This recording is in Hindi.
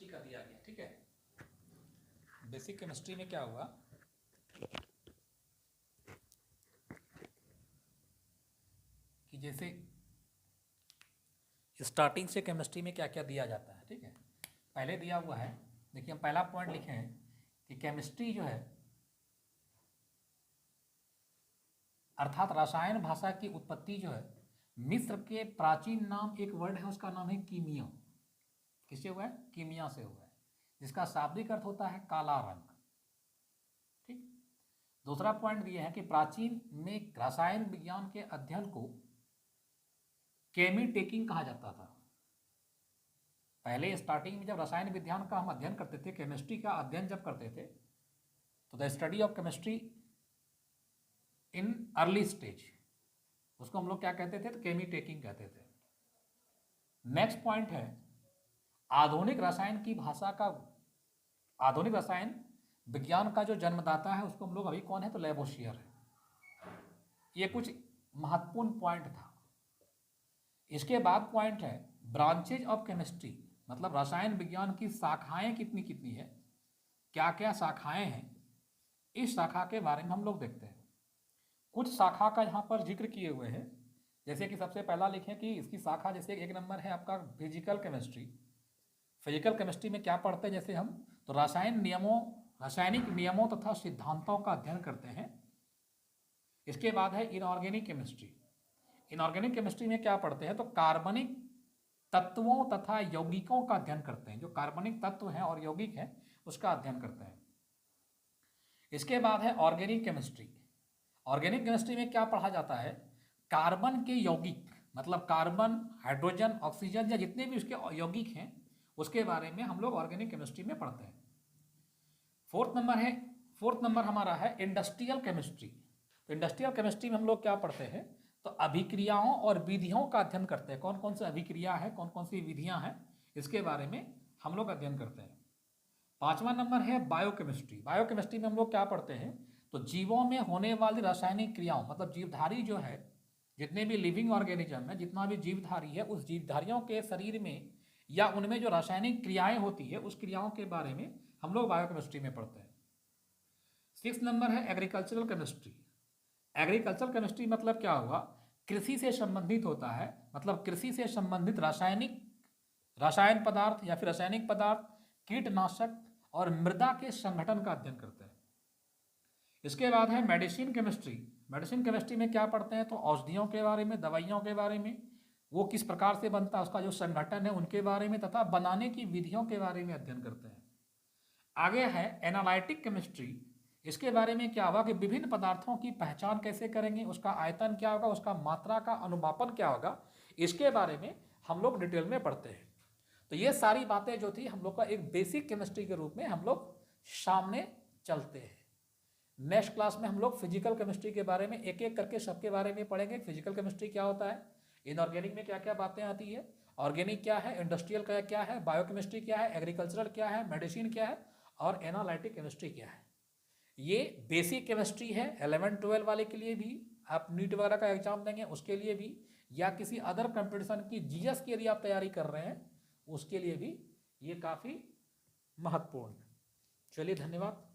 केमिस्ट्री का दिया गया। ठीक है, बेसिक केमिस्ट्री में क्या हुआ कि जैसे स्टार्टिंग से केमिस्ट्री में क्या क्या दिया जाता है। ठीक है, पहले दिया हुआ है, देखिए हम पहला पॉइंट लिखे हैं कि केमिस्ट्री जो है अर्थात रसायन भाषा की उत्पत्ति जो है मिस्र के प्राचीन नाम, एक वर्ड है उसका नाम है कीमिया। किससे हुआ है? कीमिया से हुआ है, जिसका शाब्दिक अर्थ होता है काला रंग। ठीक, दूसरा पॉइंट दिया है कि प्राचीन में रसायन विज्ञान के अध्ययन को केमी टेकिंग कहा जाता था। पहले स्टार्टिंग में जब रसायन विज्ञान का हम अध्ययन करते थे, केमिस्ट्री का अध्ययन जब करते थे, तो the study of chemistry in early stage, उसको हम लोग क्या कहते थे? तो केमी टेकिंग कहते थे। नेक्स्ट पॉइंट है आधुनिक रसायन की भाषा का, आधुनिक रसायन विज्ञान का जो जन्मदाता है उसको हम लोग अभी कौन है? तो लैवोसियर है। ये कुछ महत्वपूर्ण पॉइंट था। इसके बाद पॉइंट है ब्रांचेज ऑफ केमिस्ट्री, मतलब रसायन विज्ञान की शाखाएं कितनी कितनी है, क्या क्या शाखाएं हैं, इस शाखा के बारे में हम लोग देखते हैं। कुछ शाखा का यहाँ पर जिक्र किए हुए हैं, जैसे कि सबसे पहला लिखें कि इसकी शाखा, जैसे एक नंबर है आपका फिजिकल केमिस्ट्री। फिजिकल केमिस्ट्री में क्या पढ़ते हैं? जैसे हम तो रासायनिक नियमों तथा सिद्धांतों का अध्ययन करते हैं। इसके बाद है इनऑर्गेनिक केमिस्ट्री। इनऑर्गेनिक केमिस्ट्री में क्या पढ़ते हैं? तो कार्बनिक तत्वों तथा यौगिकों का अध्ययन करते हैं। जो कार्बनिक तत्व हैं और यौगिक हैं उसका अध्ययन करते हैं। इसके बाद है ऑर्गेनिक केमिस्ट्री। ऑर्गेनिक केमिस्ट्री में क्या पढ़ा जाता है? कार्बन के यौगिक, मतलब कार्बन, हाइड्रोजन, ऑक्सीजन या जितने भी उसके यौगिक हैं उसके बारे में हम लोग ऑर्गेनिक केमिस्ट्री में पढ़ते हैं। फोर्थ नंबर हमारा है इंडस्ट्रियल केमिस्ट्री। तो इंडस्ट्रियल केमिस्ट्री में हम लोग क्या पढ़ते हैं? तो अभिक्रियाओं और विधियों का अध्ययन करते हैं। कौन कौन सी अभिक्रिया है, कौन कौन सी विधियां हैं, इसके बारे में हम लोग अध्ययन करते हैं। पांचवा नंबर है बायोकेमिस्ट्री। बायोकेमिस्ट्री में हम लोग क्या पढ़ते हैं? तो जीवों में होने वाली रासायनिक क्रियाओं, मतलब जीवधारी जो है, जितने भी लिविंग ऑर्गेनिज्म है, जितना भी जीवधारी है, उस जीवधारियों के शरीर में या उनमें जो रासायनिक क्रियाएं होती है उस क्रियाओं के बारे में हम लोग बायोकेमिस्ट्री में पढ़ते हैं। 6 नंबर है एग्रीकल्चरल केमिस्ट्री। एग्रीकल्चरल केमिस्ट्री मतलब क्या हुआ? कृषि से संबंधित होता है, मतलब कृषि से संबंधित रसायन पदार्थ या फिर रासायनिक पदार्थ, कीटनाशक और मृदा के संगठन का अध्ययन करते हैं। इसके बाद है मेडिसिन केमिस्ट्री। मेडिसिन केमिस्ट्री में क्या पढ़ते हैं? तो औषधियों के बारे में, दवाइयों के बारे में, वो किस प्रकार से बनता है, उसका जो संगठन है उनके बारे में, तथा बनाने की विधियों के बारे में अध्ययन करते हैं। आगे है एनालिटिक केमिस्ट्री। इसके बारे में क्या होगा कि विभिन्न पदार्थों की पहचान कैसे करेंगे, उसका आयतन क्या होगा, उसका मात्रा का अनुमापन क्या होगा, इसके बारे में हम लोग डिटेल में पढ़ते हैं। तो ये सारी बातें जो थी हम लोग का एक बेसिक केमिस्ट्री के रूप में हम लोग सामने चलते हैं। नेक्स्ट क्लास में हम लोग फिजिकल केमिस्ट्री के बारे में एक एक करके सबके बारे में पढ़ेंगे। फिजिकल केमिस्ट्री क्या होता है, इनऑर्गेनिक में क्या क्या बातें आती है, ऑर्गेनिक क्या है, इंडस्ट्रियल का क्या है, बायोकेमिस्ट्री क्या है, एग्रीकल्चरल क्या है, मेडिसिन क्या है और एनालिटिक केमिस्ट्री क्या है। ये बेसिक केमिस्ट्री है 11-12 वाले के लिए भी, आप नीट वगैरह का एग्जाम देंगे उसके लिए भी, या किसी अदर कंपटीशन की जीएस की यदि आप तैयारी कर रहे हैं उसके लिए भी ये काफ़ी महत्वपूर्ण है। चलिए, धन्यवाद।